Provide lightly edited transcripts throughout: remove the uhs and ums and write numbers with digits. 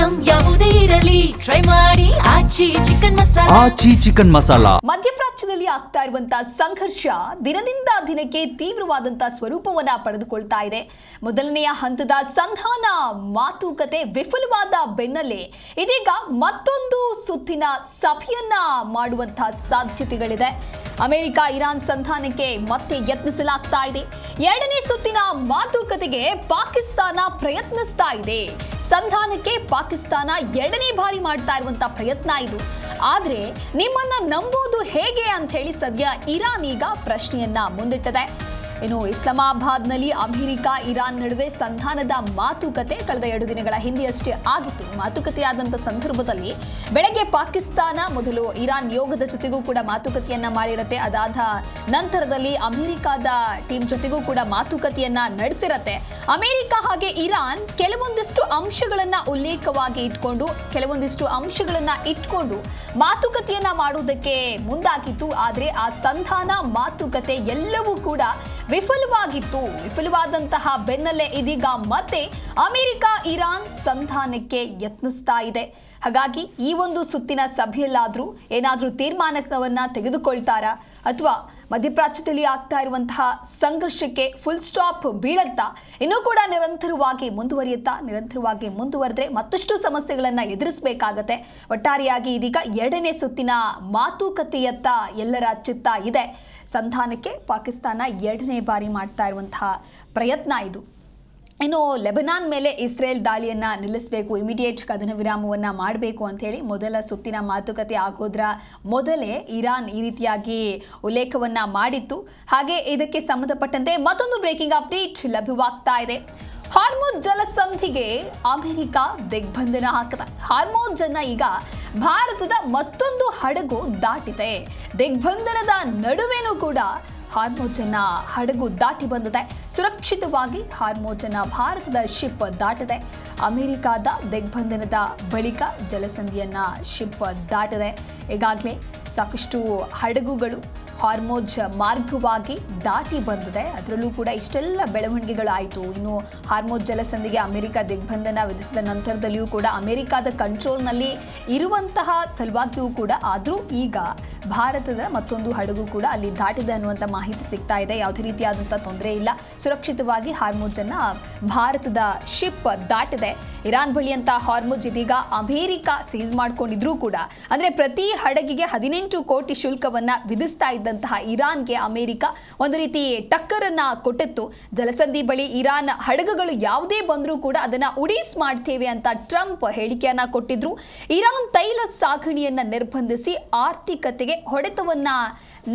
Item ಯಾವುದೇ ಇರಲಿ try ಮಾಡಿ ಆಚಿ ಚಿಕನ್ ಮಸಾಲಾ. ಮಧ್ಯಪ್ರಾಚ್ಯದಲ್ಲಿ ಆಗ್ತಾ ಇರುವಂತಹ ಸಂಘರ್ಷ ದಿನದಿಂದ ದಿನಕ್ಕೆ ತೀವ್ರವಾದಂತಹ ಸ್ವರೂಪವನ್ನ ಪಡೆದುಕೊಳ್ತಾ ಇದೆ. ಮೊದಲನೆಯ ಹಂತದ ಸಂಧಾನ ಮಾತುಕತೆ ವಿಫಲವಾದ ಬೆನ್ನಲ್ಲೇ ಇದೀಗ ಮತ್ತೊಂದು ಸುತ್ತಿನ ಸಭೆಯನ್ನ ಮಾಡುವಂತಹ ಸಾಧ್ಯತೆಗಳಿದೆ. ಅಮೆರಿಕ ಇರಾನ್ ಸಂಧಾನಕ್ಕೆ ಮತ್ತೆ ಯತ್ನಿಸಲಾಗ್ತಾ ಇದೆ. ಎರಡನೇ ಸುತ್ತಿನ ಮಾತುಕತೆಗೆ ಪಾಕಿಸ್ತಾನ ಪ್ರಯತ್ನಿಸ್ತಾ ಇದೆ. ಸಂಧಾನಕ್ಕೆ ಪಾಕಿಸ್ತಾನ ಎರಡನೇ ಬಾರಿ ಮಾಡ್ತಾ ಇರುವಂತಹ ಪ್ರಯತ್ನ ಇದು. ಆದ್ರೆ ನಿಮ್ಮನ್ನ ನಂಬೋದು ಹೇಗೆ ಅಂತ ಹೇಳಿ ಸದ್ಯ ಇರಾನ್ ಈಗ ಪ್ರಶ್ನೆಯನ್ನ ಮುಂದಿಟ್ಟಿದೆ. ಇನ್ನು ಇಸ್ಲಾಮಾಬಾದ್ನಲ್ಲಿ ಅಮೆರಿಕ ಇರಾನ್ ನಡುವೆ ಸಂಧಾನದ ಮಾತುಕತೆ ಕಳೆದ 2 ದಿನಗಳ ಹಿಂದೆಯಷ್ಟೇ ಆಗಿತ್ತು. ಮಾತುಕತೆಯಾದಂಥ ಸಂದರ್ಭದಲ್ಲಿ ಬೆಳಗ್ಗೆ ಪಾಕಿಸ್ತಾನ ಮೊದಲು ಇರಾನ್ ಯೋಗದ ಜೊತೆಗೂ ಕೂಡ ಮಾತುಕತೆಯನ್ನ ಮಾಡಿರುತ್ತೆ. ಅದಾದ ನಂತರದಲ್ಲಿ ಅಮೆರಿಕದ ಟೀಮ್ ಜೊತೆಗೂ ಕೂಡ ಮಾತುಕತೆಯನ್ನ ನಡೆಸಿರತ್ತೆ. ಅಮೆರಿಕ ಹಾಗೆ ಇರಾನ್ ಕೆಲವೊಂದಿಷ್ಟು ಅಂಶಗಳನ್ನ ಉಲ್ಲೇಖವಾಗಿ ಇಟ್ಕೊಂಡು ಮಾತುಕತೆಯನ್ನ ಮಾಡುವುದಕ್ಕೆ ಮುಂದಾಗಿತ್ತು. ಆದ್ರೆ ಆ ಸಂಧಾನ ಮಾತುಕತೆ ಎಲ್ಲವೂ ಕೂಡ ವಿಫಲವಾಗಿತ್ತು. ವಿಫಲವಾದಂತಹ ಬೆನ್ನಲ್ಲೇ ಇದೀಗ ಮತ್ತೆ ಅಮೆರಿಕ ಇರಾನ್ ಸಂಧಾನಕ್ಕೆ ಯತ್ನಿಸ್ತಾ ಇದೆ. ಹಾಗಾಗಿ ಈ ಒಂದು ಸುತ್ತಿನ ಸಭೆಯಲ್ಲಾದ್ರೂ ಏನಾದ್ರೂ ತೀರ್ಮಾನವನ್ನ ತೆಗೆದುಕೊಳ್ತಾರಾ ಅಥವಾ ಮಧ್ಯಪ್ರಾಚ್ಯದಲ್ಲಿ ಆಗ್ತಾ ಇರುವಂತಹ ಸಂಘರ್ಷಕ್ಕೆ ಫುಲ್ ಸ್ಟಾಪ್ ಬೀಳತ್ತಾ, ಇನ್ನೂ ಕೂಡ ನಿರಂತರವಾಗಿ ಮುಂದುವರೆದ್ರೆ ಮತ್ತಷ್ಟು ಸಮಸ್ಯೆಗಳನ್ನ ಎದುರಿಸಬೇಕಾಗತ್ತೆ. ಒಟ್ಟಾರೆಯಾಗಿ ಇದೀಗ ಎರಡನೇ ಸುತ್ತಿನ ಮಾತುಕತೆಯತ್ತ ಎಲ್ಲರ ಚಿತ್ತ ಇದೆ. ಸಂಧಾನಕ್ಕೆ ಪಾಕಿಸ್ತಾನ ಎರಡನೇ ಬಾರಿ ಮಾಡ್ತಾ ಇರುವಂತಹ ಪ್ರಯತ್ನ ಇದು. ಇನ್ನು ಲೆಬನಾನ್ ಮೇಲೆ ಇಸ್ರೇಲ್ ದಾಳಿಯನ್ನ ನಿಲ್ಲಿಸಬೇಕು, ಇಮಿಡಿಯೇಟ್ ಕದನ ವಿರಾಮವನ್ನ ಮಾಡಬೇಕು ಅಂತ ಹೇಳಿ ಮೊದಲ ಸುತ್ತಿನ ಮಾತುಕತೆ ಆಗೋದ್ರ ಮೊದಲೇ ಇರಾನ್ ಈ ರೀತಿಯಾಗಿ ಉಲ್ಲೇಖವನ್ನ ಮಾಡಿತ್ತು. ಹಾಗೆ ಇದಕ್ಕೆ ಸಂಬಂಧಪಟ್ಟಂತೆ ಮತ್ತೊಂದು ಬ್ರೇಕಿಂಗ್ ಅಪ್ಡೇಟ್ ಲಭ್ಯವಾಗ್ತಾ ಇದೆ. ಹಾರ್ಮುಜ್ ಜಲಸಂಧಿಗೆ ಅಮೆರಿಕ ದಿಗ್ಬಂಧನ ಹಾಕಿದೆ. ಹಾರ್ಮುಜ್ ಅನ್ನ ಈಗ ಭಾರತದ ಮತ್ತೊಂದು ಹಡಗು ದಾಟಿದೆ. ದಿಗ್ಬಂಧನದ ನಡುವೆನೂ ಕೂಡ ಹಾರ್ಮುಜನ್ನ ಹಡಗು ದಾಟಿ ಬಂದಿದೆ. ಸುರಕ್ಷಿತವಾಗಿ ಹಾರ್ಮುಜನ್ನ ಭಾರತದ ಶಿಪ್ ದಾಟಿದೆ. ಅಮೆರಿಕದ ದಿಗ್ಬಂಧನದ ಬಳಿಕ ಜಲಸಂಧಿಯನ್ನ ಶಿಪ್ ದಾಟಿದೆ. ಈಗಾಗಲೇ ಸಾಕಷ್ಟು ಹಡಗುಗಳು ಹಾರ್ಮುಜ್ ಮಾರ್ಗವಾಗಿ ದಾಟಿ ಬಂದಿದೆ. ಅದರಲ್ಲೂ ಕೂಡ ಇಷ್ಟೆಲ್ಲ ಬೆಳವಣಿಗೆಗಳಾಯಿತು. ಇನ್ನು ಹಾರ್ಮುಜ್ ಜಲಸಂಧಿಗೆ ಅಮೆರಿಕ ದಿಗ್ಬಂಧನ ವಿಧಿಸಿದ ನಂತರದಲ್ಲಿಯೂ ಕೂಡ ಅಮೆರಿಕದ ಕಂಟ್ರೋಲ್ನಲ್ಲಿ ಇರುವಂತಹ ಸಲುವಾಗಿಯೂ ಕೂಡ ಆದರೂ ಈಗ ಭಾರತದ ಮತ್ತೊಂದು ಹಡಗು ಕೂಡ ಅಲ್ಲಿ ದಾಟಿದೆ ಅನ್ನುವಂಥ ಮಾಹಿತಿ ಸಿಗ್ತಾ ಇದೆ. ಯಾವುದೇ ರೀತಿಯಾದಂಥ ತೊಂದರೆ ಇಲ್ಲ, ಸುರಕ್ಷಿತವಾಗಿ ಹಾರ್ಮುಜನ್ನು ಭಾರತದ ಶಿಪ್ ದಾಟಿದೆ. ಇರಾನ್ ಬಳಿಯಂಥ ಹಾರ್ಮುಜ್ ಇದೀಗ ಅಮೆರಿಕ ಸೀಸ್ ಮಾಡ್ಕೊಂಡಿದ್ರೂ ಕೂಡ ಅಂದರೆ ಪ್ರತಿ ಹಡಗಿಗೆ 18 ಕೋಟಿ ಶುಲ್ಕವನ್ನು ವಿಧಿಸ್ತಾ ಇದ್ದಂತಹ ಇರಾನ್ಗೆ ಅಮೆರಿಕ ಒಂದು ರೀತಿ ಟಕ್ಕರನ್ನ ಕೊಟ್ಟಿತ್ತು. ಜಲಸಂಧಿ ಬಳಿ ಇರಾನ್ ಹಡಗುಗಳು ಯಾವುದೇ ಬಂದರೂ ಕೂಡ ಅದನ್ನ ಉಡೀಸ್ ಮಾಡ್ತೇವೆ ಅಂತ ಟ್ರಂಪ್ ಹೇಳಿಕೆಯನ್ನ ಕೊಟ್ಟಿದ್ರು. ಇರಾನ್ ತೈಲ ಸಾಗಣೆಯನ್ನ ನಿರ್ಬಂಧಿಸಿ ಆರ್ಥಿಕತೆಗೆ ಹೊಡೆತವನ್ನ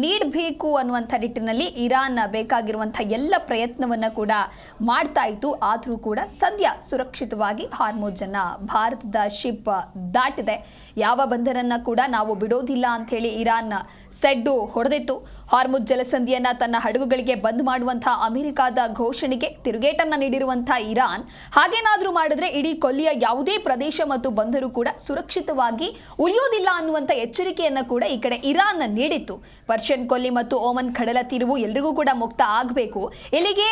ನೀಡಬೇಕು ಅನ್ನುವಂಥ ನಿಟ್ಟಿನಲ್ಲಿ ಇರಾನ್ ಬೇಕಾಗಿರುವಂತಹ ಎಲ್ಲ ಪ್ರಯತ್ನವನ್ನ ಕೂಡ ಮಾಡ್ತಾ ಇತ್ತು. ಆದರೂ ಕೂಡ ಸದ್ಯ ಸುರಕ್ಷಿತವಾಗಿ ಹಾರ್ಮುಜ್ ಅನ್ನ ಭಾರತದ ಶಿಪ್ ದಾಟಿದೆ. ಯಾವ ಬಂದರನ್ನ ಕೂಡ ನಾವು ಬಿಡೋದಿಲ್ಲ ಅಂತ ಹೇಳಿ ಇರಾನ್ ಸೆಡ್ಡು ಹೊಡೆದಿತ್ತು. ಹಾರ್ಮುಜ್ ಜಲಸಂಧಿಯನ್ನ ತನ್ನ ಹಡಗುಗಳಿಗೆ ಬಂದ್ ಮಾಡುವಂತಹ ಅಮೆರಿಕದ ಘೋಷಣೆಗೆ ತಿರುಗೇಟನ್ನ ನೀಡಿರುವಂತಹ ಇರಾನ್ ಹಾಗೇನಾದ್ರೂ ಮಾಡಿದ್ರೆ ಇಡೀ ಕೊಲ್ಲಿಯ ಯಾವುದೇ ಪ್ರದೇಶ ಮತ್ತು ಬಂದರು ಕೂಡ ಸುರಕ್ಷಿತವಾಗಿ ಉಳಿಯೋದಿಲ್ಲ ಅನ್ನುವಂಥ ಎಚ್ಚರಿಕೆಯನ್ನ ಕೂಡ ಈ ಕಡೆ ಇರಾನ್ ನೀಡಿತ್ತು. ಪರ್ಷಿಯನ್ ಕೊಲ್ಲಿ ಮತ್ತು ಓಮನ್ ಕಡಲ ತೀರವು ಎಲ್ರಿಗೂ ಕೂಡ ಮುಕ್ತ ಆಗಬೇಕು, ಇಲ್ಲಿಗೆ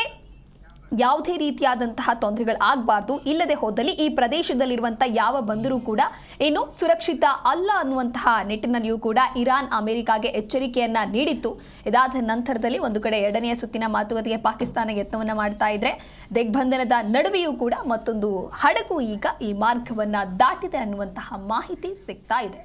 ಯಾವುದೇ ರೀತಿಯಾದಂತಹ ತೊಂದರೆಗಳು ಆಗಬಾರ್ದು, ಇಲ್ಲದೆ ಹೋದಲ್ಲಿ ಈ ಪ್ರದೇಶದಲ್ಲಿರುವಂಥ ಯಾವ ಬಂದರೂ ಕೂಡ ಏನು ಸುರಕ್ಷಿತ ಅಲ್ಲ ಅನ್ನುವಂತಹ ನಿಟ್ಟಿನಲ್ಲಿಯೂ ಕೂಡ ಇರಾನ್ ಅಮೆರಿಕಾಗೆ ಎಚ್ಚರಿಕೆಯನ್ನ ನೀಡಿತ್ತು. ಇದಾದ ನಂತರದಲ್ಲಿ ಒಂದು ಕಡೆ ಎರಡನೆಯ ಸುತ್ತಿನ ಮಾತುಕತೆಗೆ ಪಾಕಿಸ್ತಾನ ಯತ್ನವನ್ನ ಮಾಡ್ತಾ ಇದ್ರೆ ದಿಗ್ಬಂಧನದ ನಡುವೆಯೂ ಕೂಡ ಮತ್ತೊಂದು ಹಡಗು ಈಗ ಈ ಮಾರ್ಗವನ್ನ ದಾಟಿದೆ ಅನ್ನುವಂತಹ ಮಾಹಿತಿ ಸಿಗ್ತಾ ಇದೆ.